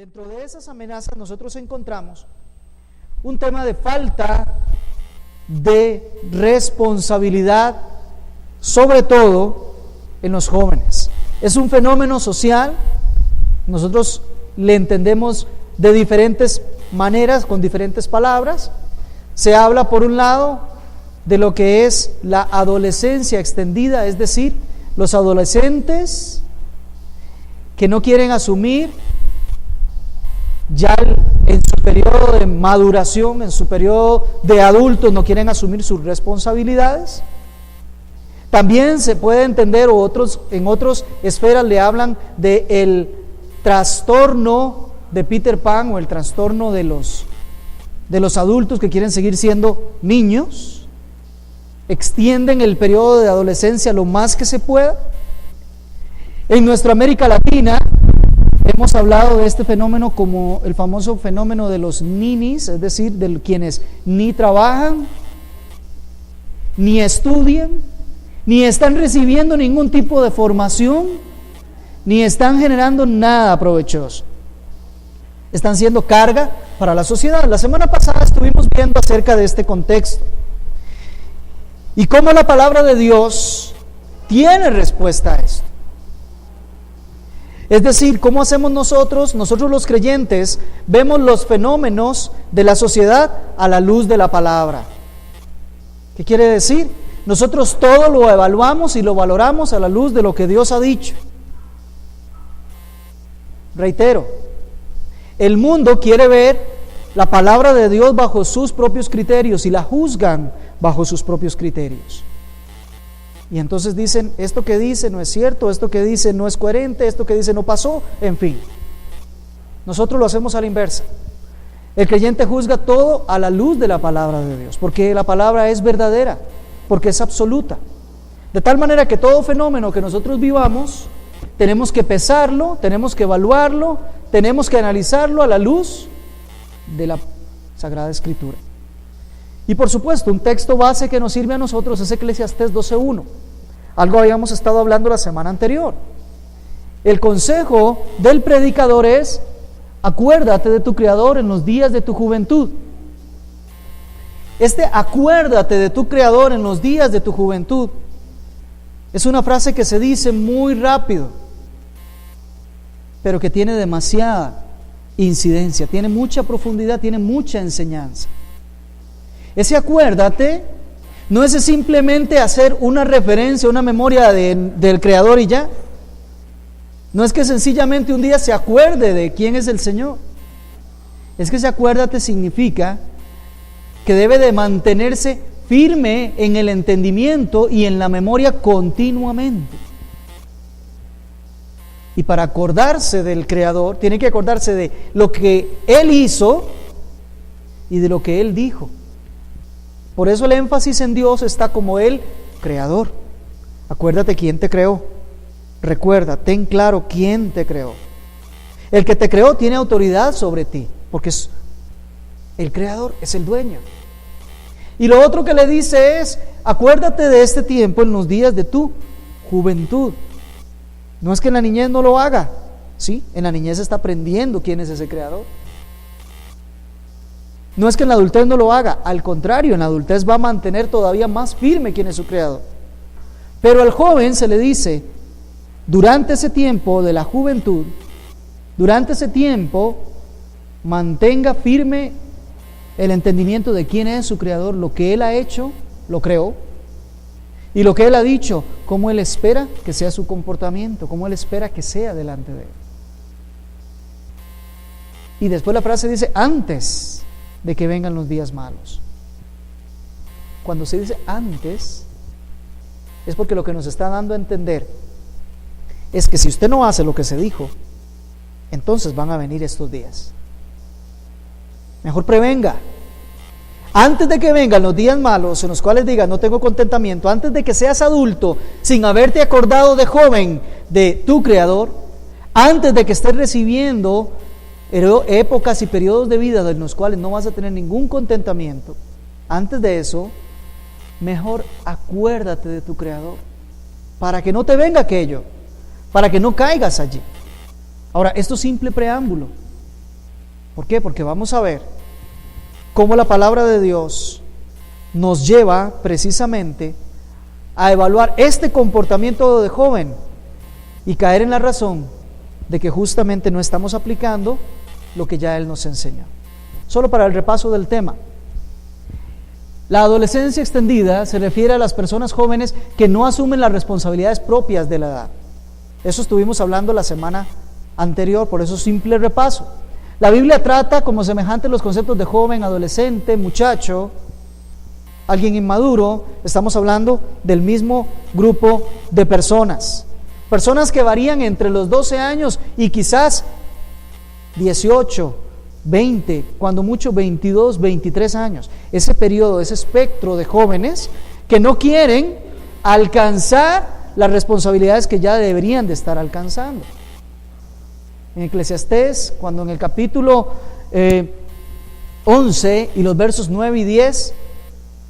Dentro de esas amenazas nosotros encontramos un tema de falta de responsabilidad, sobre todo en los jóvenes. Es un fenómeno social, nosotros le entendemos de diferentes maneras, con diferentes palabras. Se habla, por un lado, de lo que es la adolescencia extendida, es decir, los adolescentes que no quieren asumir ya en su periodo de maduración, en su periodo de adultos, no quieren asumir sus responsabilidades. También se puede entender, en otras esferas le hablan del trastorno de Peter Pan, o el trastorno de los adultos que quieren seguir siendo niños, extienden el periodo de adolescencia lo más que se pueda. En nuestra América Latina hemos hablado de este fenómeno como el famoso fenómeno de los ninis, es decir, de quienes ni trabajan, ni estudian, ni están recibiendo ningún tipo de formación, ni están generando nada provechoso. Están siendo carga para la sociedad. La semana pasada estuvimos viendo acerca de este contexto y cómo la palabra de Dios tiene respuesta a esto. Es decir, ¿cómo hacemos nosotros los creyentes, vemos los fenómenos de la sociedad a la luz de la palabra? ¿Qué quiere decir? Nosotros todo lo evaluamos y lo valoramos a la luz de lo que Dios ha dicho. Reitero, el mundo quiere ver la palabra de Dios bajo sus propios criterios y la juzgan bajo sus propios criterios. Y entonces dicen, esto que dice no es cierto, esto que dice no es coherente, esto que dice no pasó, en fin. Nosotros lo hacemos a la inversa. El creyente juzga todo a la luz de la palabra de Dios, porque la palabra es verdadera, porque es absoluta. De tal manera que todo fenómeno que nosotros vivamos, tenemos que pesarlo, tenemos que evaluarlo, tenemos que analizarlo a la luz de la Sagrada Escritura. Y por supuesto, un texto base que nos sirve a nosotros es Eclesiastés 12:1. Algo habíamos estado hablando la semana anterior. El consejo del predicador es: acuérdate de tu Creador en los días de tu juventud. Este acuérdate de tu Creador en los días de tu juventud es una frase que se dice muy rápido, pero que tiene demasiada incidencia, tiene mucha profundidad, tiene mucha enseñanza. Ese acuérdate no es simplemente hacer una referencia, una memoria del Creador y ya. No es que sencillamente un día se acuerde de quién es el Señor. Es que ese acuérdate significa que debe de mantenerse firme en el entendimiento y en la memoria continuamente. Y para acordarse del Creador, tiene que acordarse de lo que Él hizo y de lo que Él dijo. Por eso el énfasis en Dios está como el Creador. Acuérdate quién te creó. Recuerda, ten claro quién te creó. El que te creó tiene autoridad sobre ti, porque es el Creador, es el dueño. Y lo otro que le dice es: acuérdate de este tiempo en los días de tu juventud. No es que en la niñez no lo haga, ¿sí? En la niñez está aprendiendo quién es ese Creador. No es que en la adultez no lo haga, al contrario, en la adultez va a mantener todavía más firme quién es su Creador. Pero al joven se le dice: durante ese tiempo de la juventud, durante ese tiempo, mantenga firme el entendimiento de quién es su Creador, lo que Él ha hecho, lo creó, y lo que Él ha dicho, cómo Él espera que sea su comportamiento, cómo Él espera que sea delante de Él. Y después la frase dice: antes de que vengan los días malos. Cuando se dice antes, es porque lo que nos está dando a entender es que si usted no hace lo que se dijo, entonces van a venir estos días. Mejor prevenga. Antes de que vengan los días malos en los cuales digas no tengo contentamiento, antes de que seas adulto sin haberte acordado de joven de tu Creador, antes de que estés recibiendo épocas y periodos de vida en los cuales no vas a tener ningún contentamiento, antes de eso, mejor acuérdate de tu Creador, para que no te venga aquello, para que no caigas allí. Ahora, esto es simple preámbulo. ¿Por qué? Porque vamos a ver cómo la palabra de Dios nos lleva precisamente a evaluar este comportamiento de joven y caer en la razón de que justamente no estamos aplicando lo que ya Él nos enseñó. Solo para el repaso del tema. La adolescencia extendida se refiere a las personas jóvenes que no asumen las responsabilidades propias de la edad. Eso estuvimos hablando la semana anterior, por eso simple repaso. La Biblia trata como semejantes los conceptos de joven, adolescente, muchacho, alguien inmaduro. Estamos hablando del mismo grupo de personas. Personas que varían entre los 12 años y quizás 18, 20, cuando mucho 22, 23 años. Ese periodo, ese espectro de jóvenes que no quieren alcanzar las responsabilidades que ya deberían de estar alcanzando. En Eclesiastés, cuando en el capítulo 11 y los versos 9 y 10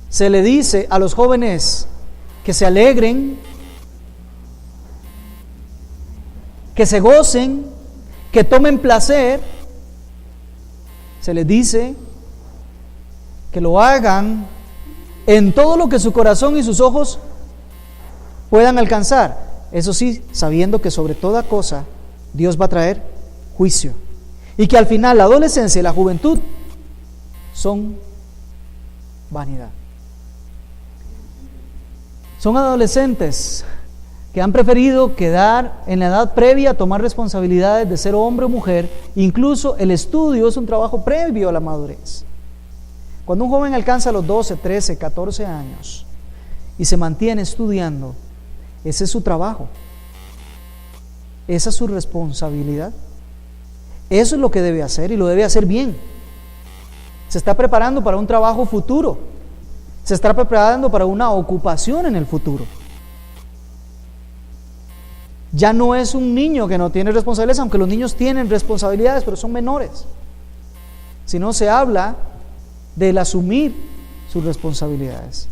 se le dice a los jóvenes que se alegren, que se gocen, que tomen placer, se les dice que lo hagan en todo lo que su corazón y sus ojos puedan alcanzar. Eso sí, sabiendo que sobre toda cosa Dios va a traer juicio. Y que al final la adolescencia y la juventud son vanidad. Son adolescentes que han preferido quedar en la edad previa a tomar responsabilidades de ser hombre o mujer. Incluso el estudio es un trabajo previo a la madurez. Cuando un joven alcanza los 12, 13, 14 años y se mantiene estudiando, ese es su trabajo, esa es su responsabilidad. Eso es lo que debe hacer y lo debe hacer bien. Se está preparando para un trabajo futuro, se está preparando para una ocupación en el futuro. Ya no es un niño que no tiene responsabilidades, aunque los niños tienen responsabilidades, pero son menores. Si no, se habla del asumir sus responsabilidades.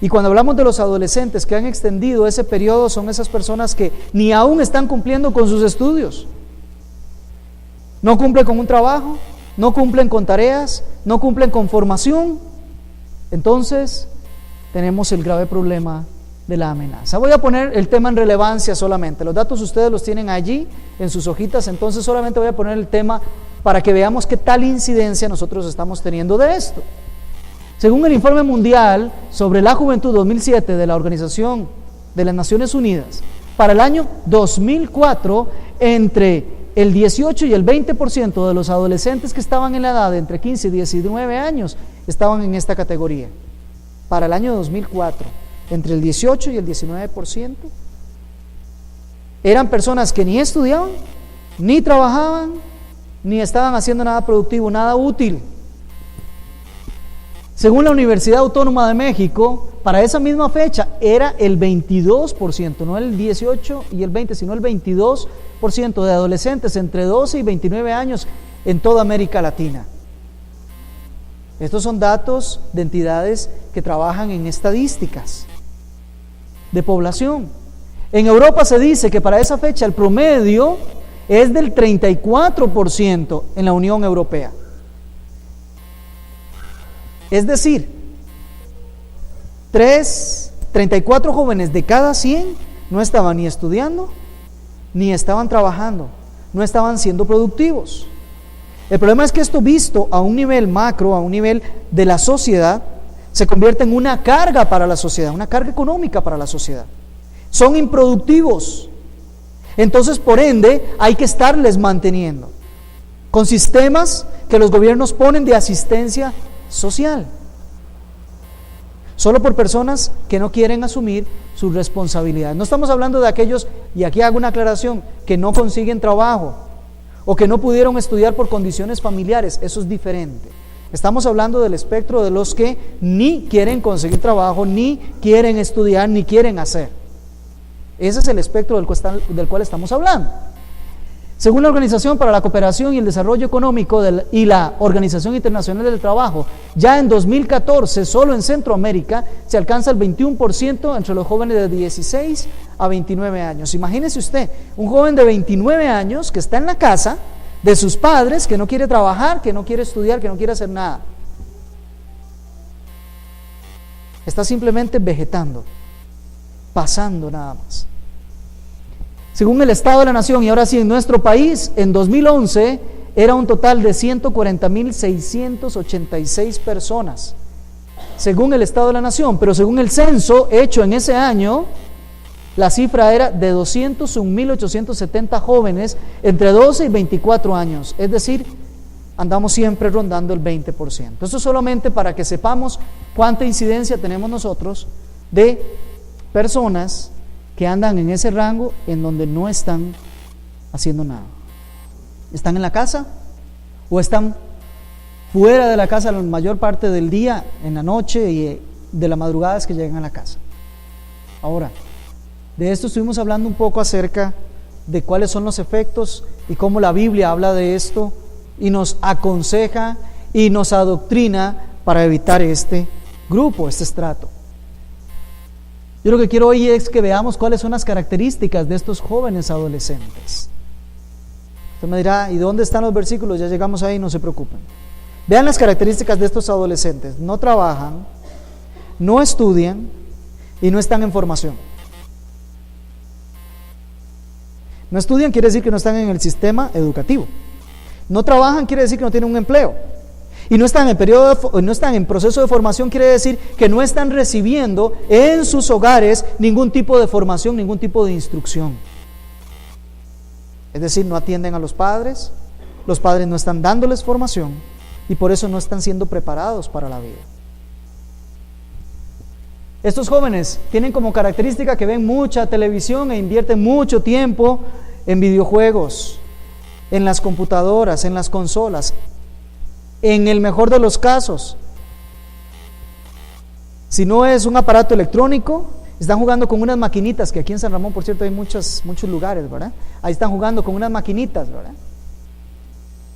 Y cuando hablamos de los adolescentes que han extendido ese periodo, son esas personas que ni aún están cumpliendo con sus estudios. No cumplen con un trabajo, no cumplen con tareas, no cumplen con formación. Entonces, tenemos el grave problema de la amenaza. Voy a poner el tema en relevancia solamente. Los datos ustedes los tienen allí en sus hojitas, entonces solamente voy a poner el tema para que veamos qué tal incidencia nosotros estamos teniendo de esto. Según el informe mundial sobre la juventud 2007 de la Organización de las Naciones Unidas, para el año 2004, entre el 18 y el 20% de los adolescentes que estaban en la edad de entre 15 y 19 años estaban en esta categoría. Para el año 2004, entre el 18 y el 19% eran personas que ni estudiaban, ni trabajaban, ni estaban haciendo nada productivo, nada útil. Según la Universidad Autónoma de México, para esa misma fecha era el 22%, no el 18 y el 20, sino el 22% de adolescentes entre 12 y 29 años en toda América Latina. Estos son datos de entidades que trabajan en estadísticas de población. En Europa se dice que para esa fecha el promedio es del 34% en la Unión Europea. Es decir, 34 jóvenes de cada 100 no estaban ni estudiando, ni estaban trabajando, no estaban siendo productivos. El problema es que esto, visto a un nivel macro, a un nivel de la sociedad, se convierte en una carga para la sociedad, una carga económica para la sociedad. Son improductivos. Entonces, por ende, hay que estarles manteniendo con sistemas que los gobiernos ponen de asistencia social, solo por personas que no quieren asumir sus responsabilidades. No estamos hablando de aquellos, y aquí hago una aclaración, que no consiguen trabajo o que no pudieron estudiar por condiciones familiares. Eso es diferente. Estamos hablando del espectro de los que ni quieren conseguir trabajo, ni quieren estudiar, ni quieren hacer. Ese es el espectro del cual estamos hablando. Según la Organización para la Cooperación y el Desarrollo Económico y la Organización Internacional del Trabajo, ya en 2014, solo en Centroamérica, se alcanza el 21% entre los jóvenes de 16 a 29 años. Imagínese usted, un joven de 29 años que está en la casa, de sus padres, que no quiere trabajar, que no quiere estudiar, que no quiere hacer nada. Está simplemente vegetando, pasando nada más. Según el Estado de la Nación, y ahora sí en nuestro país, en 2011 era un total de 140.686 personas, según el Estado de la Nación, pero según el censo hecho en ese año, la cifra era de 201.870 jóvenes entre 12 y 24 años, es decir, andamos siempre rondando el 20%. Esto es solamente para que sepamos cuánta incidencia tenemos nosotros de personas que andan en ese rango en donde no están haciendo nada. ¿Están en la casa o están fuera de la casa la mayor parte del día, en la noche y de la madrugada es que llegan a la casa? Ahora, de esto estuvimos hablando un poco acerca de cuáles son los efectos y cómo la Biblia habla de esto y nos aconseja y nos adoctrina para evitar este grupo, este estrato. Yo lo que quiero hoy es que veamos cuáles son las características de estos jóvenes adolescentes. Usted me dirá, ¿y dónde están los versículos? Ya llegamos ahí, no se preocupen. Vean las características de estos adolescentes. No trabajan, no estudian y no están en formación. No estudian quiere decir que no están en el sistema educativo. No trabajan quiere decir que no tienen un empleo. Y no están no están en proceso de formación quiere decir que no están recibiendo en sus hogares ningún tipo de formación, ningún tipo de instrucción. Es decir, no atienden a los padres no están dándoles formación y por eso no están siendo preparados para la vida. Estos jóvenes tienen como característica que ven mucha televisión e invierten mucho tiempo en videojuegos, en las computadoras, en las consolas. En el mejor de los casos, si no es un aparato electrónico, están jugando con unas maquinitas, que aquí en San Ramón, por cierto, hay muchos lugares, ¿verdad? Ahí están jugando con unas maquinitas, ¿verdad?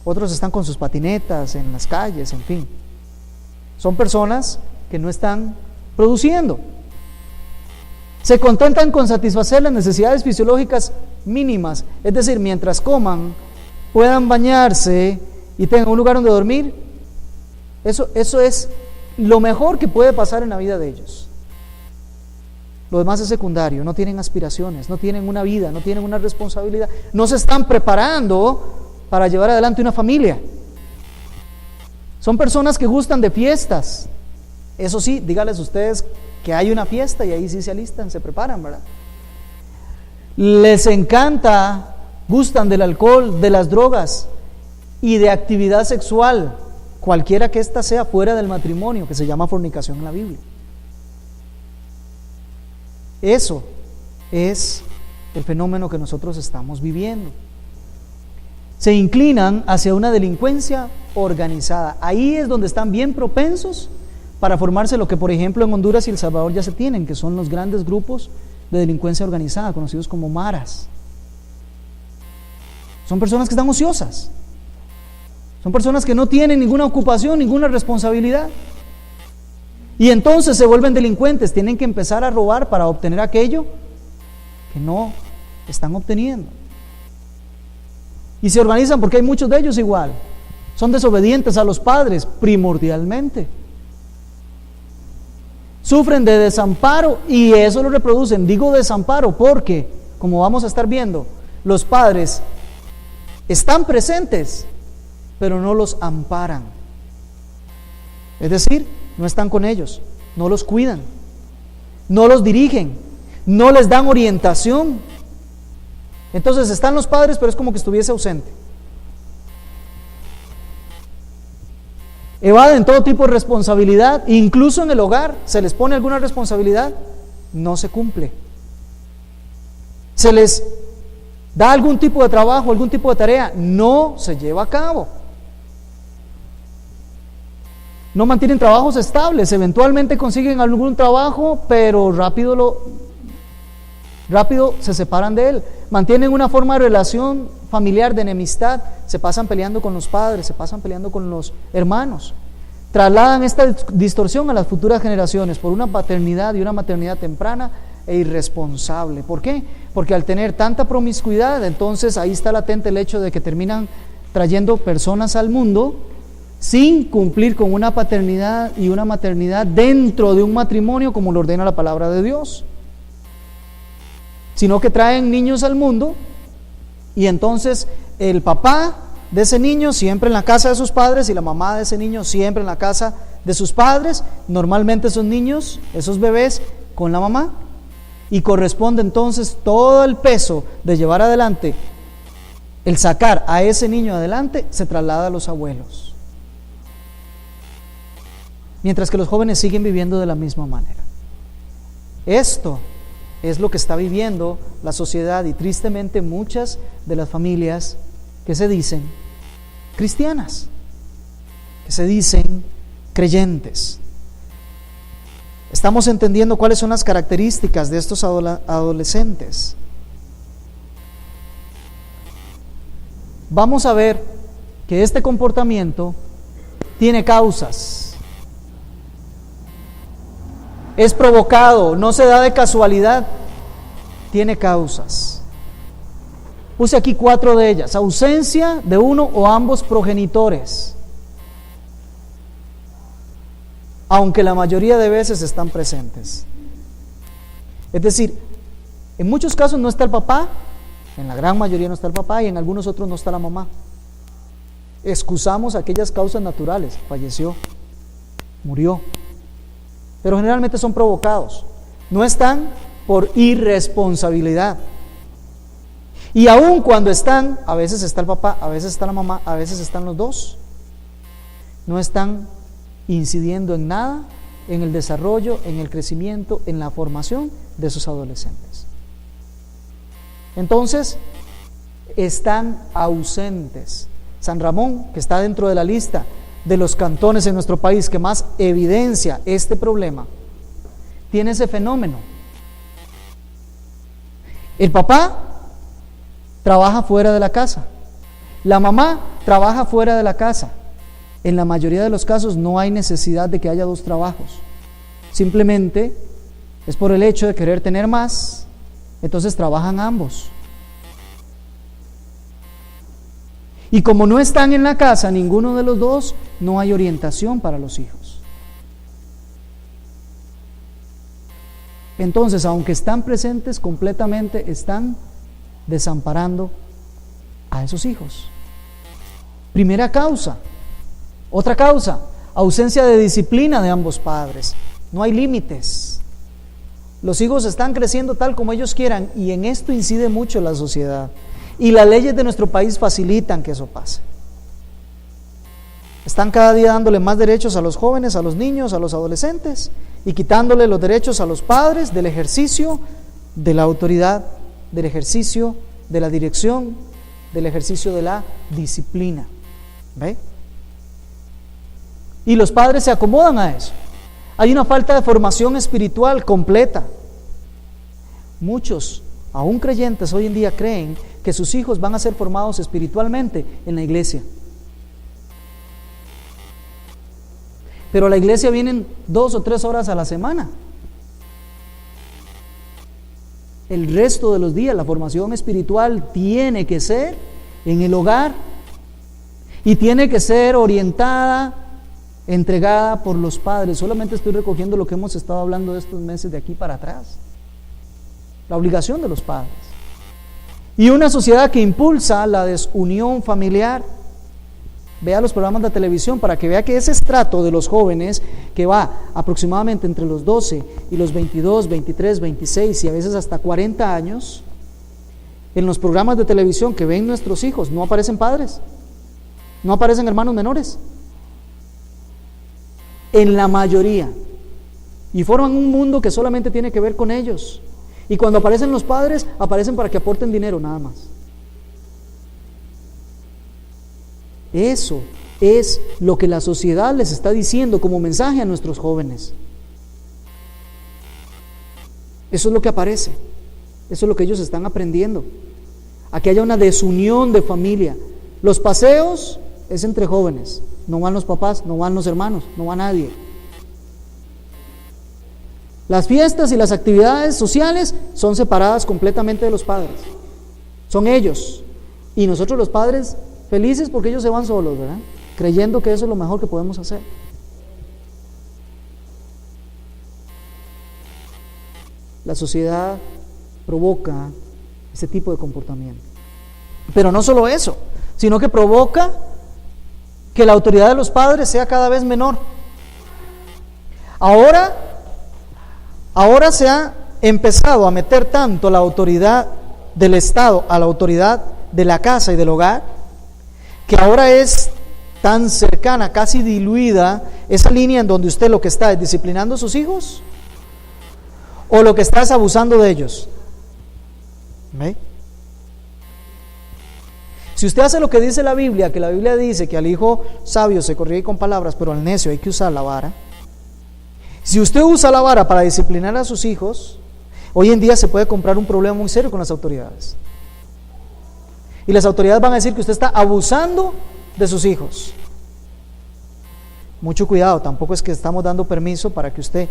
Otros están con sus patinetas en las calles, en fin. Son personas que no están produciendo. Se contentan con satisfacer las necesidades fisiológicas mínimas, es decir, mientras coman, puedan bañarse y tengan un lugar donde dormir. Eso es lo mejor que puede pasar en la vida de ellos. Lo demás es secundario. No tienen aspiraciones, no tienen una vida, no tienen una responsabilidad, no se están preparando para llevar adelante una familia. Son personas que gustan de fiestas. Eso sí, dígales ustedes que hay una fiesta y ahí sí se alistan, se preparan, ¿verdad? Les encanta, gustan del alcohol, de las drogas y de actividad sexual, cualquiera que ésta sea fuera del matrimonio, que se llama fornicación en la Biblia. Eso es el fenómeno que nosotros estamos viviendo. Se inclinan hacia una delincuencia organizada. Ahí es donde están bien propensos para formarse lo que, por ejemplo, en Honduras y El Salvador ya se tienen, que son los grandes grupos de delincuencia organizada, conocidos como maras. Son personas que están ociosas. Son personas que no tienen ninguna ocupación, ninguna responsabilidad. Y entonces se vuelven delincuentes, tienen que empezar a robar para obtener aquello que no están obteniendo. Y se organizan porque hay muchos de ellos igual. Son desobedientes a los padres, primordialmente. Sufren de desamparo y eso lo reproducen. Digo desamparo porque, como vamos a estar viendo, los padres están presentes, pero no los amparan. Es decir, no están con ellos, no los cuidan, no los dirigen, no les dan orientación. Entonces están los padres, pero es como que estuviese ausente. Evaden todo tipo de responsabilidad, incluso en el hogar, se les pone alguna responsabilidad, no se cumple. Se les da algún tipo de trabajo, algún tipo de tarea, no se lleva a cabo. No mantienen trabajos estables, eventualmente consiguen algún trabajo, pero rápido se separan de él. Mantienen una forma de relación familiar de enemistad, se pasan peleando con los padres, se pasan peleando con los hermanos. Trasladan esta distorsión a las futuras generaciones por una paternidad y una maternidad temprana e irresponsable. ¿Por qué? Porque al tener tanta promiscuidad, entonces ahí está latente el hecho de que terminan trayendo personas al mundo sin cumplir con una paternidad y una maternidad dentro de un matrimonio como lo ordena la palabra de Dios, sino que traen niños al mundo y entonces el papá de ese niño siempre en la casa de sus padres y la mamá de ese niño siempre en la casa de sus padres, normalmente esos niños, esos bebés con la mamá, y corresponde entonces todo el peso de llevar adelante, el sacar a ese niño adelante, se traslada a los abuelos, mientras que los jóvenes siguen viviendo de la misma manera. Esto es lo que está viviendo la sociedad y tristemente muchas de las familias que se dicen cristianas, que se dicen creyentes. Estamos entendiendo cuáles son las características de estos adolescentes. Vamos a ver que este comportamiento tiene causas. Es provocado, no se da de casualidad, tiene causas. Puse aquí 4 de ellas: ausencia de uno o ambos progenitores, aunque la mayoría de veces están presentes. Es decir, en muchos casos no está el papá, en la gran mayoría no está el papá y en algunos otros no está la mamá. Excusamos aquellas causas naturales: falleció, murió, pero generalmente son provocados, no están por irresponsabilidad. Y aun cuando están, a veces está el papá, a veces está la mamá, a veces están los dos, no están incidiendo en nada, en el desarrollo, en el crecimiento, en la formación de esos adolescentes. Entonces, están ausentes. San Ramón, que está dentro de la lista de los cantones en nuestro país que más evidencia este problema, tiene ese fenómeno. El papá trabaja fuera de la casa, la mamá trabaja fuera de la casa. En la mayoría de los casos no hay necesidad de que haya 2 trabajos, simplemente es por el hecho de querer tener más, entonces trabajan ambos. Y como no están en la casa ninguno de los dos, no hay orientación para los hijos. Entonces, aunque están presentes completamente, están desamparando a esos hijos. Primera causa. Otra causa: ausencia de disciplina de ambos padres. No hay límites. Los hijos están creciendo tal como ellos quieran y en esto incide mucho la sociedad. Y las leyes de nuestro país facilitan que eso pase. Están cada día dándole más derechos a los jóvenes, a los niños, a los adolescentes y quitándole los derechos a los padres del ejercicio de la autoridad, del ejercicio de la dirección, del ejercicio de la disciplina. ¿Ve? Y los padres se acomodan a eso. Hay una falta de formación espiritual completa. Muchos, aún creyentes hoy en día, creen que sus hijos van a ser formados espiritualmente en la iglesia. Pero a la iglesia vienen 2 o 3 horas a la semana. El resto de los días la formación espiritual tiene que ser en el hogar y tiene que ser orientada, entregada por los padres. Solamente estoy recogiendo lo que hemos estado hablando de estos meses de aquí para atrás. La obligación de los padres. Y una sociedad que impulsa la desunión familiar. Vea los programas de televisión para que vea que ese estrato de los jóvenes que va aproximadamente entre los 12 y los 22, 23, 26 y a veces hasta 40 años, en los programas de televisión que ven nuestros hijos no aparecen padres, no aparecen hermanos menores, en la mayoría, y forman un mundo que solamente tiene que ver con ellos. Y cuando aparecen los padres, aparecen para que aporten dinero, nada más. Eso es lo que la sociedad les está diciendo como mensaje a nuestros jóvenes. Eso es lo que aparece. Eso es lo que ellos están aprendiendo. A que haya una desunión de familia. Los paseos es entre jóvenes. No van los papás, no van los hermanos, no va nadie. Las fiestas y las actividades sociales son separadas completamente de los padres. Son ellos. Y nosotros los padres felices porque ellos se van solos, ¿verdad? Creyendo que eso es lo mejor que podemos hacer. La sociedad provoca ese tipo de comportamiento. Pero no solo eso, sino que provoca que la autoridad de los padres sea cada vez menor. Ahora se ha empezado a meter tanto la autoridad del Estado a la autoridad de la casa y del hogar, que ahora es tan cercana, casi diluida, esa línea en donde usted lo que está es disciplinando a sus hijos o lo que está es abusando de ellos. ¿Ve? Si usted hace lo que dice la Biblia, que la Biblia dice que al hijo sabio se corrige con palabras, pero al necio hay que usar la vara. Si usted usa la vara para disciplinar a sus hijos, hoy en día se puede comprar un problema muy serio con las autoridades. Y las autoridades van a decir que usted está abusando de sus hijos. Mucho cuidado, tampoco es que estamos dando permiso para que usted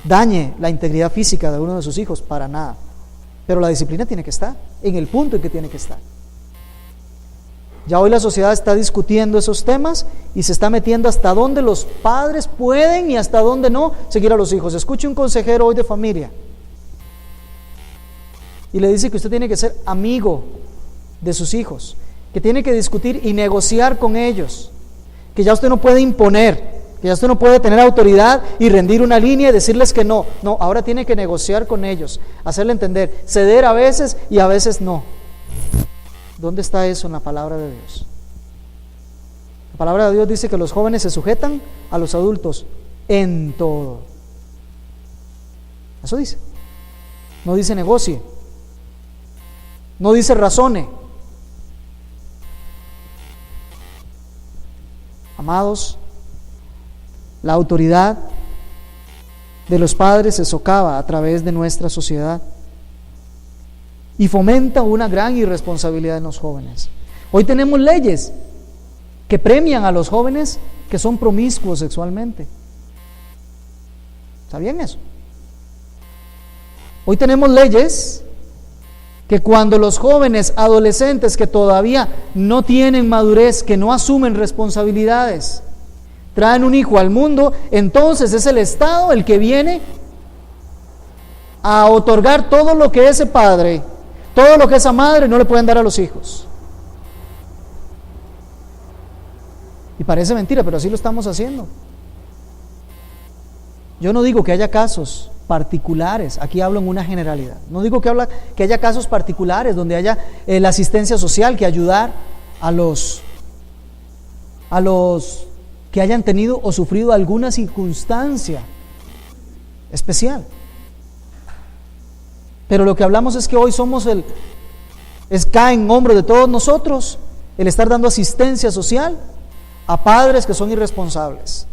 dañe la integridad física de uno de sus hijos, para nada. Pero la disciplina tiene que estar en el punto en que tiene que estar. Ya hoy la sociedad está discutiendo esos temas y se está metiendo hasta dónde los padres pueden y hasta dónde no seguir a los hijos. Escuche un consejero hoy de familia y le dice que usted tiene que ser amigo de sus hijos, que tiene que discutir y negociar con ellos, que ya usted no puede imponer, que ya usted no puede tener autoridad y rendir una línea y decirles que no. No, ahora tiene que negociar con ellos, hacerle entender, ceder a veces y a veces no. ¿Dónde está eso en la palabra de Dios? La palabra de Dios dice que los jóvenes se sujetan a los adultos en todo. Eso dice. No dice negocie. No dice razone. Amados, la autoridad de los padres se socava a través de nuestra sociedad y fomenta una gran irresponsabilidad en los jóvenes. Hoy tenemos leyes que premian a los jóvenes que son promiscuos sexualmente. ¿Sabían eso? Hoy tenemos leyes que cuando los jóvenes adolescentes que todavía no tienen madurez, que no asumen responsabilidades, traen un hijo al mundo, entonces es el Estado el que viene a otorgar todo lo que ese padre, todo lo que esa madre no le pueden dar a los hijos. Y parece mentira, pero así lo estamos haciendo. Yo no digo que haya casos particulares, aquí hablo en una generalidad. No digo que haya casos particulares donde haya la asistencia social, que ayudar a los que hayan tenido o sufrido alguna circunstancia especial. Pero lo que hablamos es que hoy cae en hombros de todos nosotros el estar dando asistencia social a padres que son irresponsables,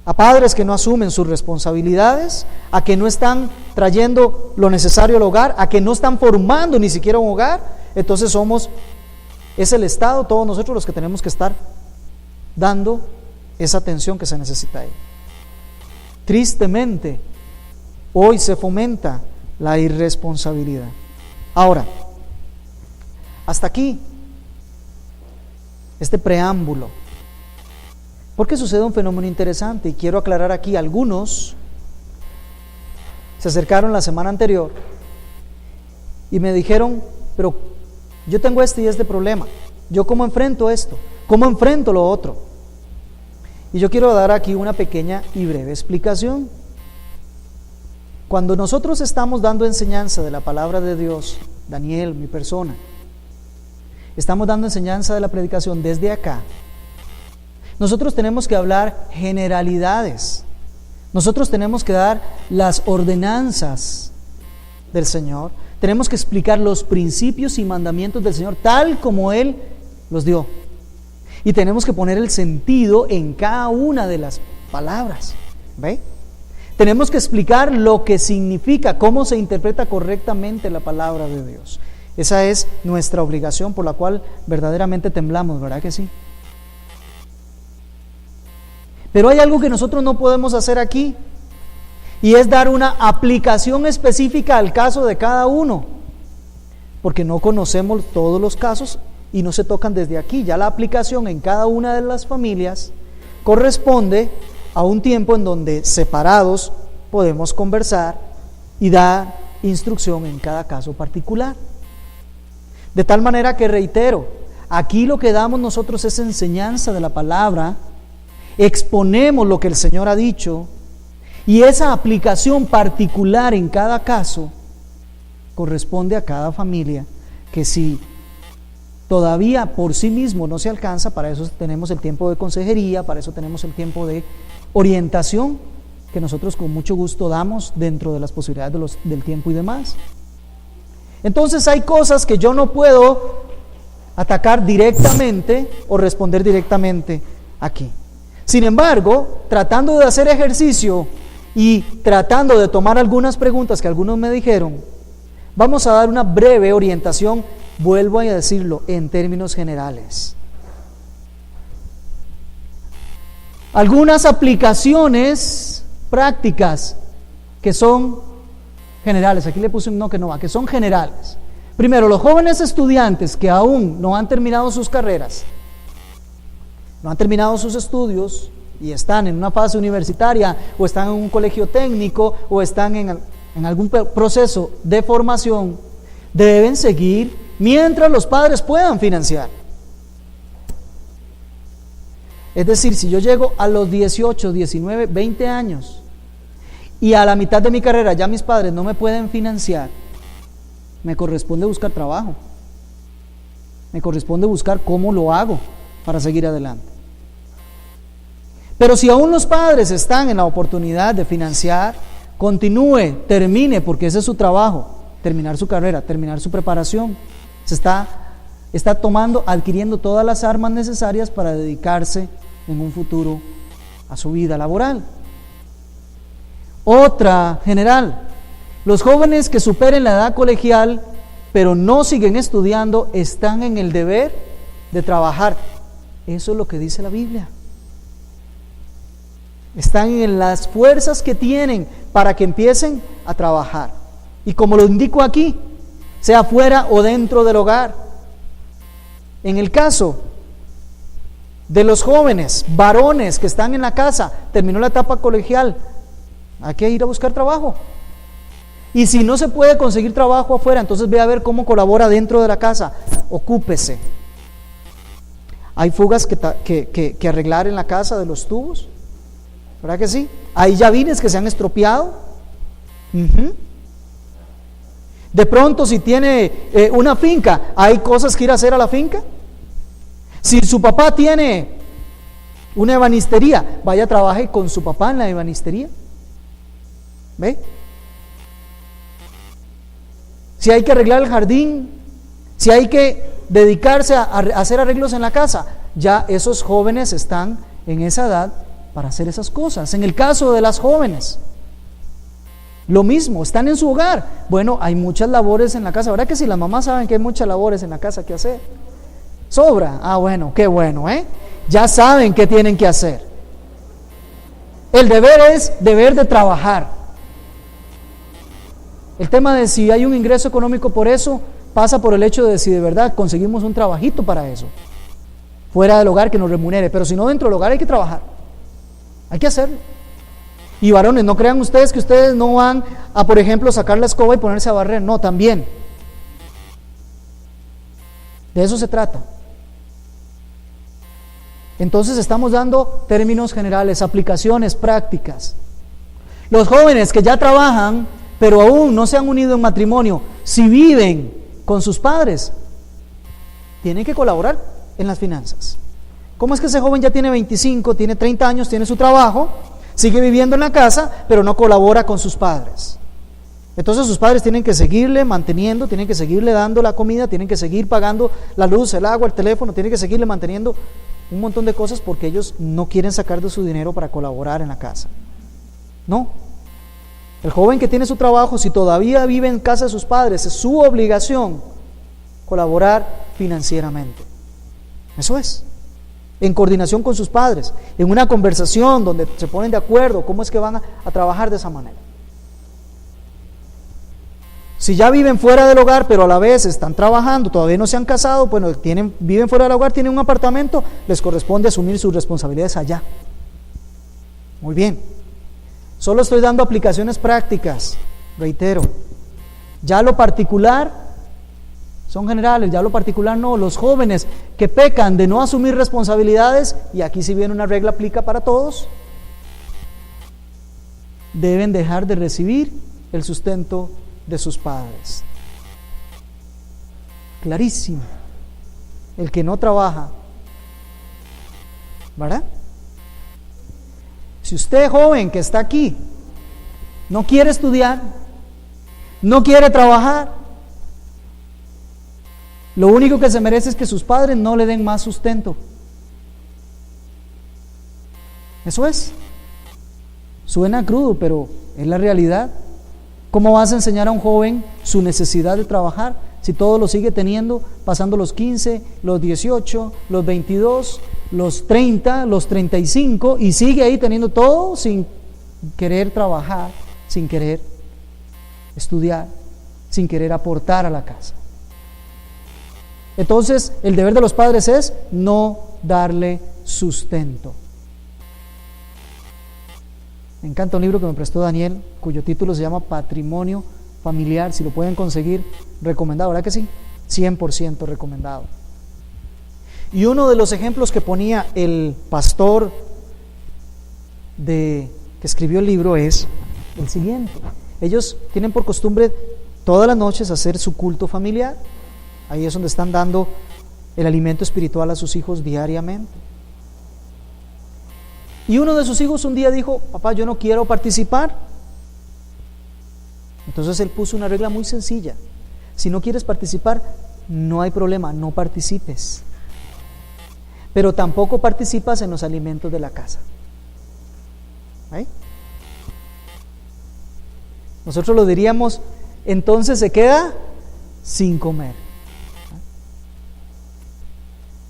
a padres que no asumen sus responsabilidades, a que no están trayendo lo necesario al hogar, a que no están formando ni siquiera un hogar. Entonces es el Estado, todos nosotros los que tenemos que estar dando esa atención que se necesita ahí. Tristemente, hoy se fomenta la irresponsabilidad. Ahora, hasta aquí, este preámbulo, porque sucede un fenómeno interesante y quiero aclarar aquí. Algunos se acercaron la semana anterior y me dijeron, pero yo tengo este y este problema, ¿yo cómo enfrento esto? ¿Cómo enfrento lo otro? Y yo quiero dar aquí una pequeña y breve explicación. Cuando nosotros estamos dando enseñanza de la palabra de Dios, Daniel, mi persona, estamos dando enseñanza de la predicación desde acá, nosotros tenemos que hablar generalidades, nosotros tenemos que dar las ordenanzas del Señor, tenemos que explicar los principios y mandamientos del Señor tal como Él los dio, y tenemos que poner el sentido en cada una de las palabras. ¿Ve? Tenemos que explicar lo que significa, cómo se interpreta correctamente la palabra de Dios. Esa es nuestra obligación por la cual verdaderamente temblamos, ¿verdad que sí? Pero hay algo que nosotros no podemos hacer aquí, y es dar una aplicación específica al caso de cada uno, porque no conocemos todos los casos y no se tocan desde aquí. Ya la aplicación en cada una de las familias corresponde a un tiempo en donde separados podemos conversar y dar instrucción en cada caso particular. De tal manera que, reitero, aquí lo que damos nosotros es enseñanza de la palabra, exponemos lo que el Señor ha dicho, y esa aplicación particular en cada caso corresponde a cada familia, que si todavía por sí mismo no se alcanza, para eso tenemos el tiempo de consejería, para eso tenemos el tiempo de orientación, que nosotros con mucho gusto damos dentro de las posibilidades del tiempo y demás. Entonces hay cosas que yo no puedo atacar directamente o responder directamente aquí. Sin embargo, tratando de hacer ejercicio y tratando de tomar algunas preguntas que algunos me dijeron, vamos a dar una breve orientación, vuelvo a decirlo, en términos generales. Algunas aplicaciones prácticas que son generales. Aquí le puse un no que no va, que son generales. Primero, los jóvenes estudiantes que aún no han terminado sus carreras, no han terminado sus estudios y están en una fase universitaria o están en un colegio técnico o están en algún proceso de formación, deben seguir mientras los padres puedan financiar. Es decir, si yo llego a los 18, 19, 20 años y a la mitad de mi carrera ya mis padres no me pueden financiar, me corresponde buscar trabajo, me corresponde buscar cómo lo hago para seguir adelante. Pero si aún los padres están en la oportunidad de financiar, continúe, termine, porque ese es su trabajo, terminar su carrera, terminar su preparación. Se está adquiriendo todas las armas necesarias para dedicarse en un futuro a su vida laboral. Otra general, los jóvenes que superen la edad colegial pero no siguen estudiando están en el deber de trabajar. Eso es lo que dice la Biblia. Están en las fuerzas que tienen para que empiecen a trabajar. Y como lo indico aquí, sea fuera o dentro del hogar. En el caso de los jóvenes, varones que están en la casa, terminó la etapa colegial, hay que ir a buscar trabajo. Y si no se puede conseguir trabajo afuera, entonces ve a ver cómo colabora dentro de la casa, ocúpese. Hay fugas que arreglar en la casa de los tubos, ¿verdad que sí? Hay llavines que se han estropeado. De pronto, si tiene una finca, hay cosas que ir a hacer a la finca. Si su papá tiene una ebanistería, vaya, trabaje con su papá en la ebanistería. ¿Ve? Si hay que arreglar el jardín, si hay que dedicarse a hacer arreglos en la casa, ya esos jóvenes están en esa edad para hacer esas cosas. En el caso de las jóvenes, lo mismo, están en su hogar. Bueno, hay muchas labores en la casa. ¿Verdad que si las mamás saben que hay muchas labores en la casa que hacer? ¿Sobra? Ah, bueno, qué bueno, ya saben qué tienen que hacer. El deber es deber de trabajar. El tema de si hay un ingreso económico por eso pasa por el hecho de si de verdad conseguimos un trabajito para eso, fuera del hogar que nos remunere. Pero si no, dentro del hogar hay que trabajar, hay que hacerlo. Y varones, no crean ustedes que ustedes no van a, por ejemplo, sacar la escoba y ponerse a barrer. No, también. De eso se trata. Entonces estamos dando términos generales, aplicaciones prácticas. Los jóvenes que ya trabajan, pero aún no se han unido en matrimonio, si viven con sus padres, tienen que colaborar en las finanzas. ¿Cómo es que ese joven ya tiene 25, tiene 30 años, tiene su trabajo, sigue viviendo en la casa, pero no colabora con sus padres? Entonces sus padres tienen que seguirle manteniendo, tienen que seguirle dando la comida, tienen que seguir pagando la luz, el agua, el teléfono, tienen que seguirle manteniendo un montón de cosas porque ellos no quieren sacar de su dinero para colaborar en la casa. No. El joven que tiene su trabajo, si todavía vive en casa de sus padres, es su obligación colaborar financieramente. Eso es. En coordinación con sus padres, en una conversación donde se ponen de acuerdo cómo es que van a trabajar de esa manera. Si ya viven fuera del hogar, pero a la vez están trabajando, todavía no se han casado, bueno, viven fuera del hogar, tienen un apartamento, les corresponde asumir sus responsabilidades allá. Muy bien. Solo estoy dando aplicaciones prácticas, reitero. Ya lo particular son generales, ya lo particular no. Los jóvenes que pecan de no asumir responsabilidades, y aquí si bien una regla aplica para todos, deben dejar de recibir el sustento de sus padres. Clarísimo. El que no trabaja, ¿verdad? Si usted, joven que está aquí, no quiere estudiar, no quiere trabajar, lo único que se merece es que sus padres no le den más sustento. Eso es. Suena crudo, pero es la realidad. ¿Cómo vas a enseñar a un joven su necesidad de trabajar si todo lo sigue teniendo, pasando los 15, los 18, los 22, los 30, los 35 y sigue ahí teniendo todo sin querer trabajar, sin querer estudiar, sin querer aportar a la casa? Entonces, el deber de los padres es no darle sustento. Me encanta un libro que me prestó Daniel, cuyo título se llama Patrimonio Familiar. Si lo pueden conseguir, recomendado, ¿verdad que sí? 100% recomendado. Y uno de los ejemplos que ponía el pastor que escribió el libro es el siguiente. Ellos tienen por costumbre todas las noches hacer su culto familiar. Ahí es donde están dando el alimento espiritual a sus hijos diariamente. Y uno de sus hijos un día dijo: papá, yo no quiero participar. Entonces él puso una regla muy sencilla: si no quieres participar, no hay problema, no participes. Pero tampoco participas en los alimentos de la casa. ¿Ahí? Nosotros lo diríamos: entonces se queda sin comer.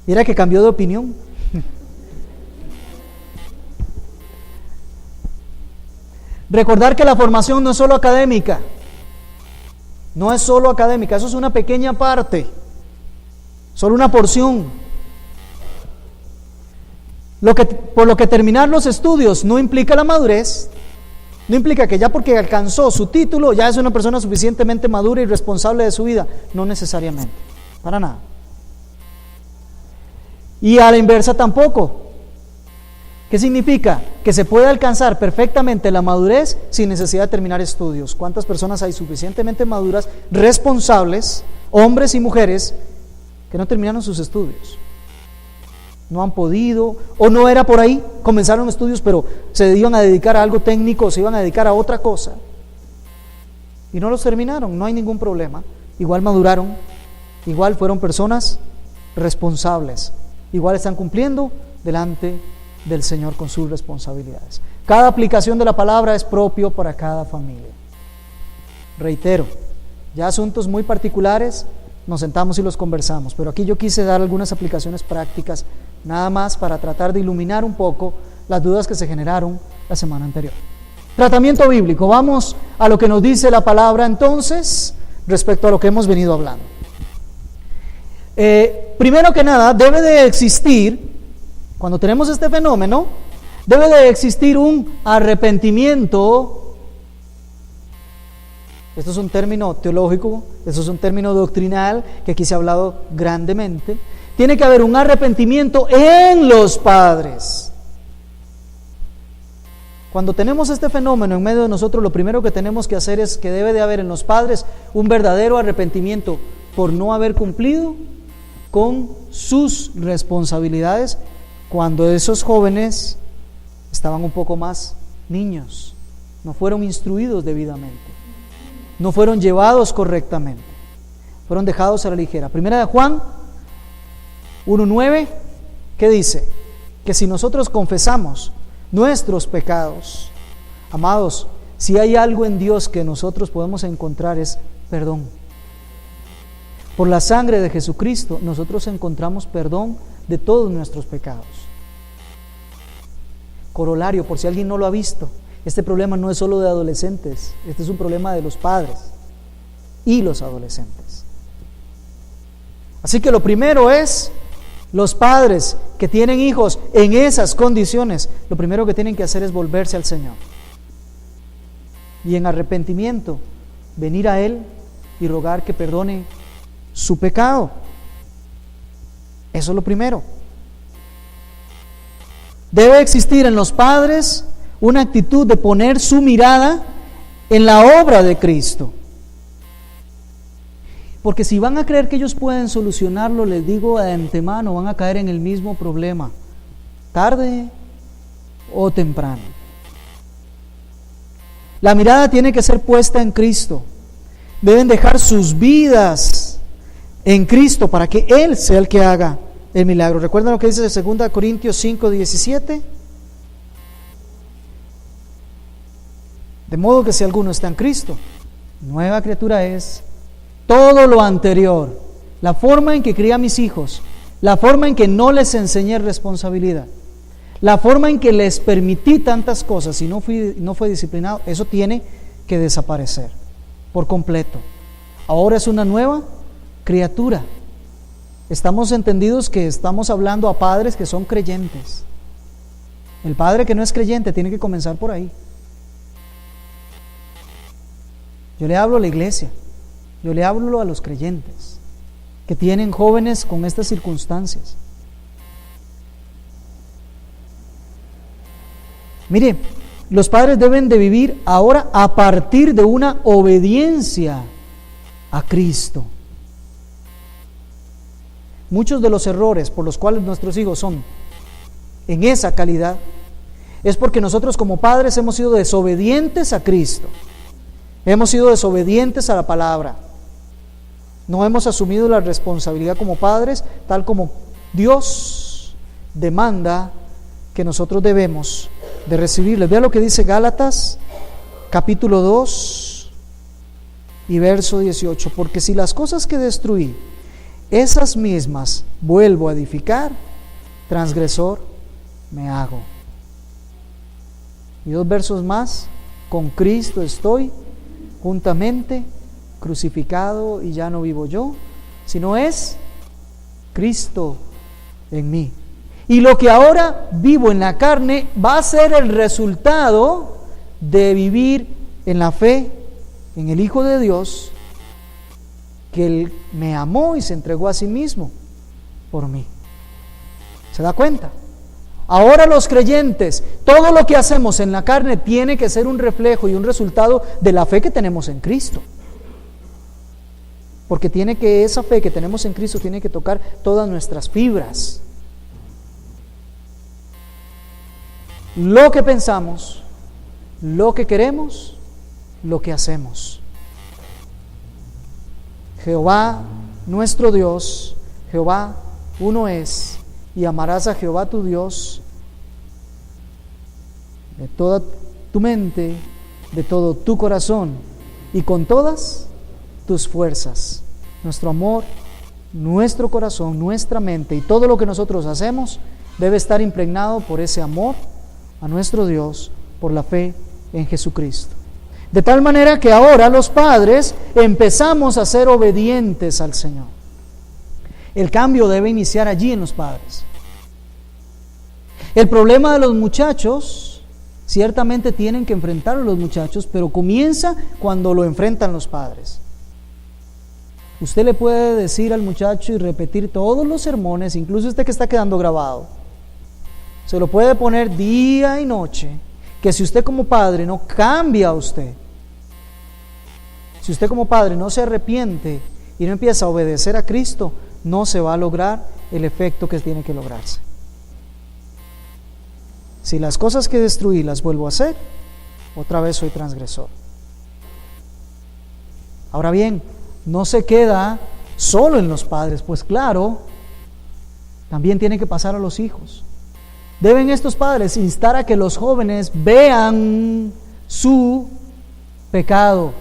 Mira que cambió de opinión. Recordar que la formación no es solo académica, no es solo académica, eso es una pequeña parte, solo una porción. Por lo que terminar los estudios no implica la madurez, no implica que ya porque alcanzó su título ya es una persona suficientemente madura y responsable de su vida, no necesariamente, para nada. Y a la inversa tampoco. ¿Qué significa? Que se puede alcanzar perfectamente la madurez sin necesidad de terminar estudios. ¿Cuántas personas hay suficientemente maduras, responsables, hombres y mujeres, que no terminaron sus estudios? No han podido, o no era por ahí, comenzaron estudios, pero se iban a dedicar a algo técnico, se iban a dedicar a otra cosa, y no los terminaron, no hay ningún problema. Igual maduraron, igual fueron personas responsables, igual están cumpliendo delante del Señor con sus responsabilidades. Cada aplicación de la palabra es propio para cada familia. Reitero, ya asuntos muy particulares nos sentamos y los conversamos, pero aquí yo quise dar algunas aplicaciones prácticas, nada más para tratar de iluminar un poco las dudas que se generaron la semana anterior. Tratamiento bíblico. Vamos a lo que nos dice la palabra entonces respecto a lo que hemos venido hablando. Primero que nada, debe de existir, cuando tenemos este fenómeno, debe de existir un arrepentimiento. Esto es un término teológico, esto es un término doctrinal que aquí se ha hablado grandemente. Tiene que haber un arrepentimiento en los padres. Cuando tenemos este fenómeno en medio de nosotros, lo primero que tenemos que hacer es que debe de haber en los padres un verdadero arrepentimiento por no haber cumplido con sus responsabilidades cuando esos jóvenes estaban un poco más niños, no fueron instruidos debidamente, no fueron llevados correctamente, fueron dejados a la ligera. Primera de Juan 1:9, ¿qué dice? Que si nosotros confesamos nuestros pecados, amados, si hay algo en Dios que nosotros podemos encontrar es perdón. Por la sangre de Jesucristo nosotros encontramos perdón de todos nuestros pecados. Corolario, por si alguien no lo ha visto, este problema no es solo de adolescentes, este es un problema de los padres. y los adolescentes. Así que lo primero es, los padres que tienen hijos en esas condiciones, lo primero que tienen que hacer es volverse al Señor. Y en arrepentimiento, venir a Él y rogar que perdone su pecado. Eso es lo primero. Debe existir en los padres una actitud de poner su mirada en la obra de Cristo. Porque si van a creer que ellos pueden solucionarlo, les digo de antemano, van a caer en el mismo problema, tarde o temprano. La mirada tiene que ser puesta en Cristo. Deben dejar sus vidas en Cristo para que Él sea el que haga el milagro. ¿Recuerdan lo que dice de 2 Corintios 5:17? De modo que si alguno está en Cristo, nueva criatura es. Todo lo anterior, la forma en que crié a mis hijos, la forma en que no les enseñé responsabilidad, la forma en que les permití tantas cosas y no fue disciplinado, eso tiene que desaparecer por completo. Ahora es una nueva criatura. Estamos entendidos que estamos hablando a padres que son creyentes. El padre que no es creyente tiene que comenzar por ahí. Yo le hablo a la iglesia, yo le hablo a los creyentes que tienen jóvenes con estas circunstancias. Mire, los padres deben de vivir ahora a partir de una obediencia a Cristo. Muchos de los errores por los cuales nuestros hijos son en esa calidad es porque nosotros como padres hemos sido desobedientes a Cristo. Hemos sido desobedientes a la palabra. No hemos asumido la responsabilidad como padres, tal como Dios demanda que nosotros debemos de recibirles. Vea lo que dice Gálatas, capítulo 2 y verso 18. Porque si las cosas que destruí, esas mismas vuelvo a edificar, transgresor me hago. Y 2 versos más, con Cristo estoy juntamente crucificado y ya no vivo yo, sino es Cristo en mí. Y lo que ahora vivo en la carne va a ser el resultado de vivir en la fe en el Hijo de Dios, que Él me amó y se entregó a sí mismo por mí. ¿Se da cuenta? Ahora los creyentes, todo lo que hacemos en la carne tiene que ser un reflejo y un resultado de la fe que tenemos en Cristo. Porque esa fe que tenemos en Cristo tiene que tocar todas nuestras fibras. Lo que pensamos, lo que queremos, lo que hacemos. Jehová, nuestro Dios, Jehová uno es, y amarás a Jehová tu Dios de toda tu mente, de todo tu corazón y con todas tus fuerzas. Nuestro amor, nuestro corazón, nuestra mente y todo lo que nosotros hacemos debe estar impregnado por ese amor a nuestro Dios, por la fe en Jesucristo. De tal manera que ahora los padres empezamos a ser obedientes al Señor. El cambio debe iniciar allí en los padres. El problema de los muchachos, ciertamente tienen que enfrentarlo los muchachos, pero comienza cuando lo enfrentan los padres. Usted le puede decir al muchacho y repetir todos los sermones, incluso este que está quedando grabado. Se lo puede poner día y noche, que si usted como padre no cambia a usted, si usted como padre no se arrepiente y no empieza a obedecer a Cristo, no se va a lograr el efecto que tiene que lograrse. Si las cosas que destruí las vuelvo a hacer, otra vez soy transgresor. Ahora bien, no se queda solo en los padres, pues claro, también tiene que pasar a los hijos. Deben estos padres instar a que los jóvenes vean su pecado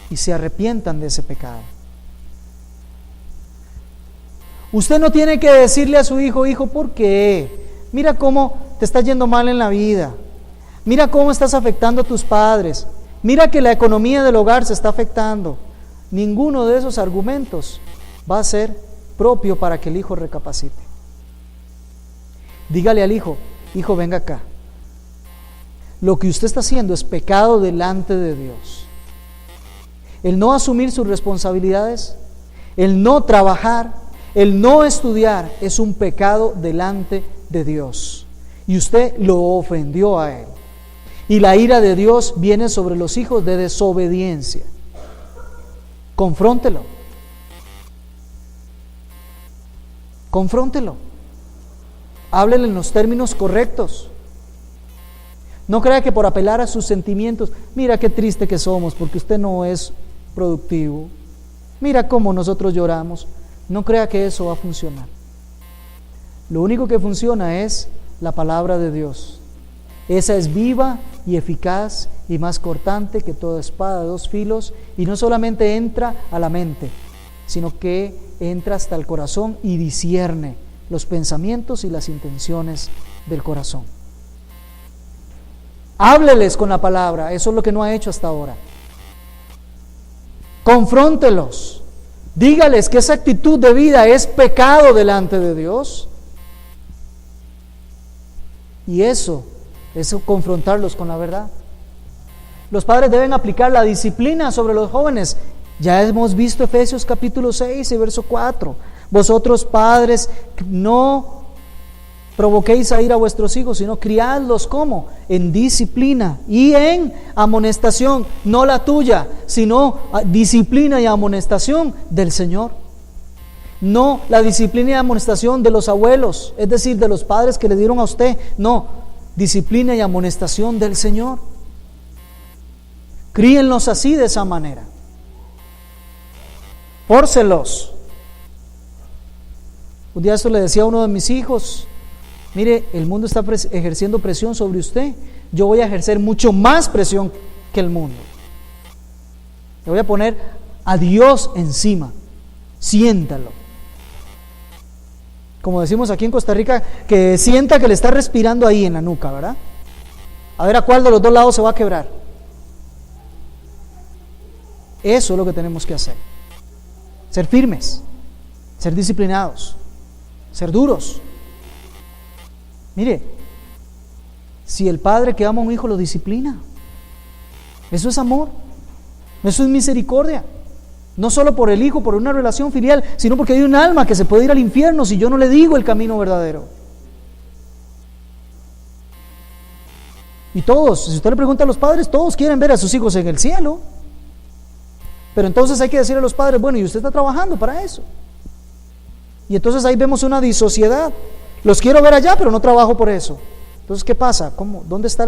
y se arrepientan de ese pecado. Usted no tiene que decirle a su hijo, hijo, ¿por qué? Mira cómo te está yendo mal en la vida. Mira cómo estás afectando a tus padres. Mira que la economía del hogar se está afectando. ninguno de esos argumentos va a ser propio para que el hijo recapacite. Dígale al hijo: hijo, venga acá. Lo que usted está haciendo es pecado delante de Dios. El no asumir sus responsabilidades, el no trabajar, el no estudiar, es un pecado delante de Dios. Y usted lo ofendió a Él. Y la ira de Dios viene sobre los hijos de desobediencia. Confróntelo. Confróntelo. Háblele en los términos correctos. No crea que por apelar a sus sentimientos, mira qué triste que somos porque usted no es productivo, mira cómo nosotros lloramos. No crea que eso va a funcionar. Lo único que funciona es la palabra de Dios. Esa es viva y eficaz y más cortante que toda espada de dos filos, y no solamente entra a la mente, sino que entra hasta el corazón y discierne los pensamientos y las intenciones del corazón. Hábleles con la palabra, eso es lo que no ha hecho hasta ahora. Confróntelos, dígales que esa actitud de vida es pecado delante de Dios. Y eso es confrontarlos con la verdad. Los padres deben aplicar la disciplina sobre los jóvenes. Ya hemos visto Efesios capítulo 6 y verso 4. Vosotros padres, no provoquéis a ir a vuestros hijos, sino criadlos ¿cómo? En disciplina y en amonestación, no la tuya, sino disciplina y amonestación del Señor. No la disciplina y amonestación de los abuelos, es decir, de los padres que le dieron a usted. No, disciplina y amonestación del Señor. Críenlos así, de esa manera. Fórcelos. Un día esto le decía a uno de mis hijos: mire, el mundo está ejerciendo presión sobre usted, yo voy a ejercer mucho más presión que el mundo. Le voy a poner a Dios encima, siéntalo. Como decimos aquí en Costa Rica, que sienta que le está respirando ahí en la nuca, ¿verdad? A ver a cuál de los dos lados se va a quebrar. Eso es lo que tenemos que hacer. Ser firmes, ser disciplinados, ser duros. Mire, si el padre que ama a un hijo lo disciplina, eso es amor, eso es misericordia. No solo por el hijo, por una relación filial, sino porque hay un alma que se puede ir al infierno si yo no le digo el camino verdadero. Y todos, si usted le pregunta a los padres, todos quieren ver a sus hijos en el cielo. Pero entonces hay que decirle a los padres: bueno, y usted está trabajando para eso. Y entonces ahí vemos una disociedad. Los quiero ver allá, pero no trabajo por eso. Entonces, ¿qué pasa? ¿Cómo? ¿Dónde está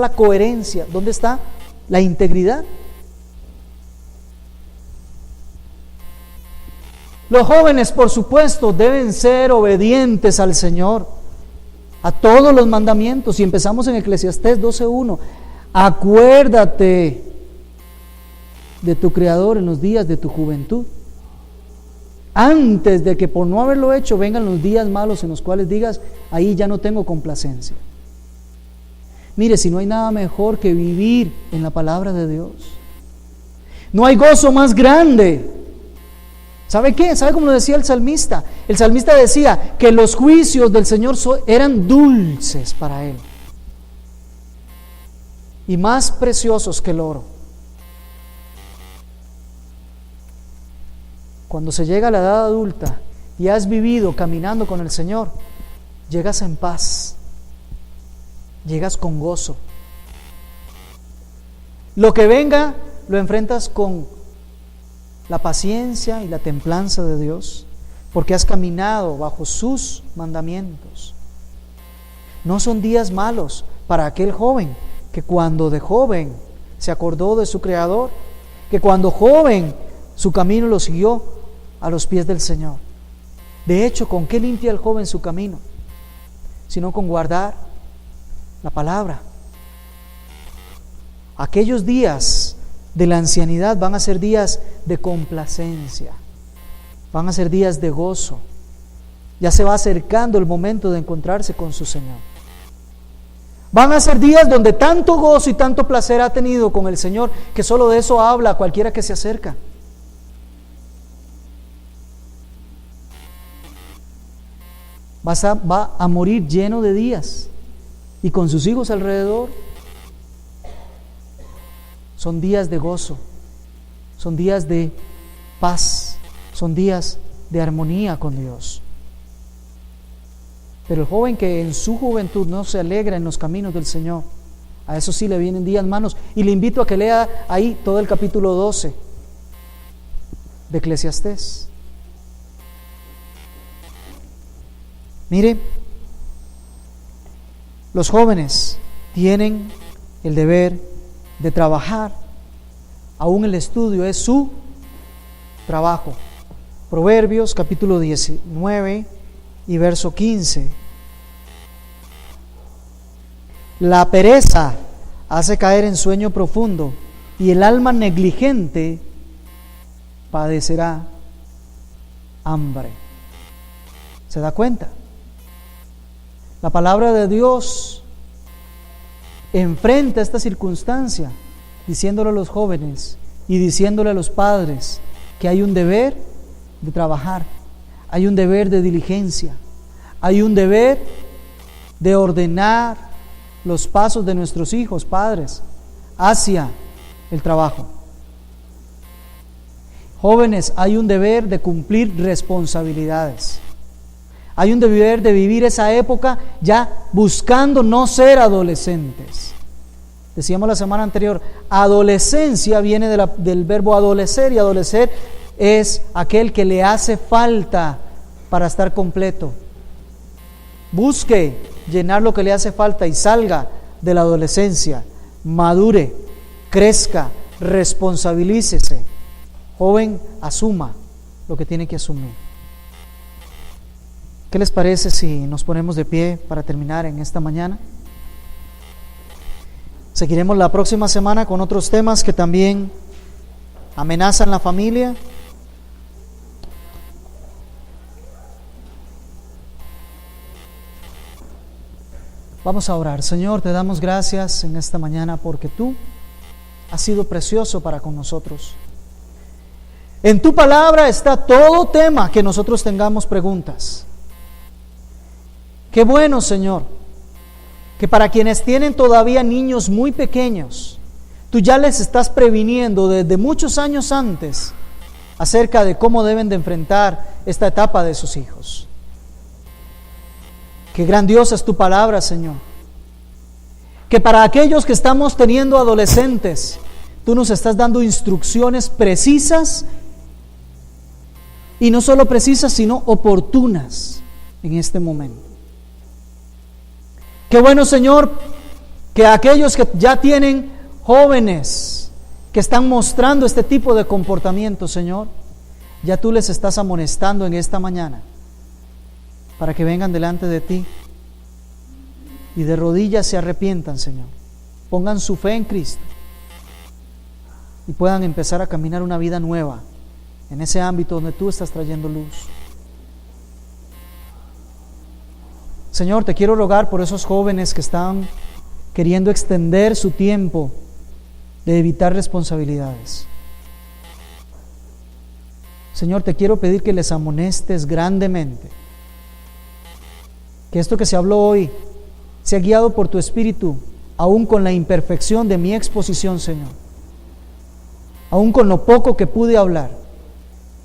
la coherencia? ¿Dónde está la integridad? Los jóvenes, por supuesto, deben ser obedientes al Señor, a todos los mandamientos. Y empezamos en Eclesiastés 12:1. Acuérdate de tu Creador en los días de tu juventud, antes de que por no haberlo hecho vengan los días malos en los cuales digas: ahí ya no tengo complacencia. Mire, si no hay nada mejor que vivir en la palabra de Dios, no hay gozo más grande. ¿Sabe qué? ¿Sabe cómo lo decía el salmista? El salmista decía que los juicios del Señor eran dulces para él y más preciosos que el oro. Cuando se llega a la edad adulta y has vivido caminando con el Señor, llegas en paz, llegas con gozo. Lo que venga lo enfrentas con la paciencia y la templanza de Dios, porque has caminado bajo sus mandamientos. No son días malos para aquel joven que cuando de joven se acordó de su Creador, que cuando joven su camino lo siguió a los pies del Señor. De hecho, ¿con qué limpia el joven su camino? Sino con guardar la palabra. Aquellos días de la ancianidad van a ser días de complacencia, van a ser días de gozo. Ya se va acercando el momento de encontrarse con su Señor. Van a ser días donde tanto gozo y tanto placer ha tenido con el Señor, que solo de eso habla cualquiera que se acerca. Va a morir lleno de días y con sus hijos alrededor. Son días de gozo, son días de paz, son días de armonía con Dios. Pero el joven que en su juventud no se alegra en los caminos del Señor, a eso sí le vienen días malos. Y le invito a que lea ahí todo el capítulo 12 de Eclesiastés. Mire, los jóvenes tienen el deber de trabajar. Aún el estudio es su trabajo. Proverbios capítulo 19 y verso 15. La pereza hace caer en sueño profundo, y el alma negligente padecerá hambre. ¿Se da cuenta? La palabra de Dios enfrenta esta circunstancia, diciéndole a los jóvenes y diciéndole a los padres que hay un deber de trabajar, hay un deber de diligencia, hay un deber de ordenar los pasos de nuestros hijos, padres, hacia el trabajo. Jóvenes, hay un deber de cumplir responsabilidades. Hay un deber de vivir esa época ya buscando no ser adolescentes. Decíamos la semana anterior, adolescencia viene del verbo adolecer, y adolecer es aquel que le hace falta para estar completo. Busque llenar lo que le hace falta y salga de la adolescencia, madure, crezca, responsabilícese. Joven, asuma lo que tiene que asumir. ¿Qué les parece si nos ponemos de pie para terminar en esta mañana? Seguiremos la próxima semana con otros temas que también amenazan la familia. Vamos a orar. Señor, te damos gracias en esta mañana porque tú has sido precioso para con nosotros. En tu palabra está todo tema que nosotros tengamos preguntas. Qué bueno, Señor, que para quienes tienen todavía niños muy pequeños, tú ya les estás previniendo desde muchos años antes acerca de cómo deben de enfrentar esta etapa de sus hijos. Qué grandiosa es tu palabra, Señor. Que para aquellos que estamos teniendo adolescentes, tú nos estás dando instrucciones precisas, y no solo precisas, sino oportunas en este momento. Qué bueno, Señor, que aquellos que ya tienen jóvenes que están mostrando este tipo de comportamiento, Señor, ya tú les estás amonestando en esta mañana para que vengan delante de ti y de rodillas se arrepientan, Señor. Pongan su fe en Cristo y puedan empezar a caminar una vida nueva en ese ámbito donde tú estás trayendo luz. Señor, te quiero rogar por esos jóvenes que están queriendo extender su tiempo de evitar responsabilidades. Señor, te quiero pedir que les amonestes grandemente. Que esto que se habló hoy sea guiado por tu Espíritu, aún con la imperfección de mi exposición, Señor. Aún con lo poco que pude hablar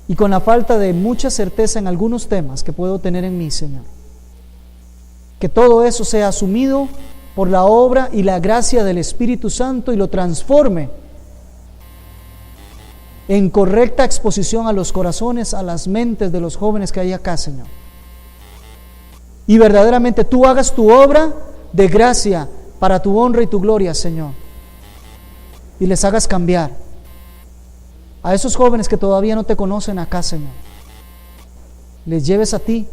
y con la falta de mucha certeza en algunos temas que puedo tener en mí, Señor. Que todo eso sea asumido por la obra y la gracia del Espíritu Santo y lo transforme en correcta exposición a los corazones, a las mentes de los jóvenes que hay acá, Señor. Y verdaderamente tú hagas tu obra de gracia para tu honra y tu gloria, Señor. Y les hagas cambiar. A esos jóvenes que todavía no te conocen acá, Señor, les lleves a ti,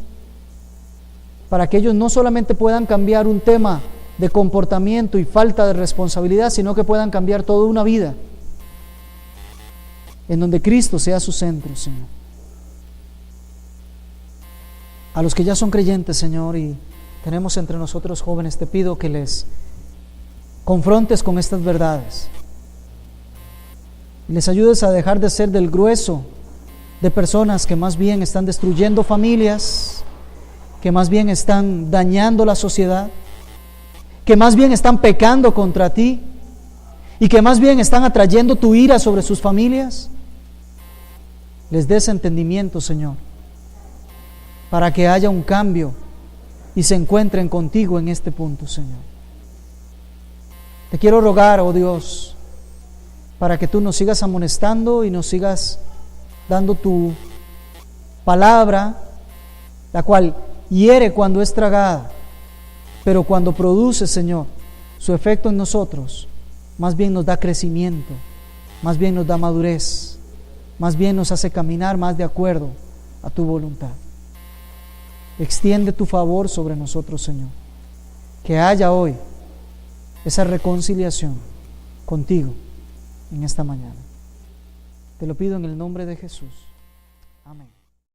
para que ellos no solamente puedan cambiar un tema de comportamiento y falta de responsabilidad, sino que puedan cambiar toda una vida en donde Cristo sea su centro, Señor. A los que ya son creyentes, Señor, y tenemos entre nosotros jóvenes, te pido que les confrontes con estas verdades y les ayudes a dejar de ser del grueso de personas que más bien están destruyendo familias, que más bien están dañando la sociedad, que más bien están pecando contra ti y que más bien están atrayendo tu ira sobre sus familias. Les des entendimiento, Señor, para que haya un cambio y se encuentren contigo en este punto, Señor. Te quiero rogar, oh Dios, para que tú nos sigas amonestando y nos sigas dando tu palabra, la cual hiere cuando es tragada, pero cuando produce, Señor, su efecto en nosotros, más bien nos da crecimiento, más bien nos da madurez, más bien nos hace caminar más de acuerdo a tu voluntad. Extiende tu favor sobre nosotros, Señor. Que haya hoy esa reconciliación contigo en esta mañana. Te lo pido en el nombre de Jesús. Amén.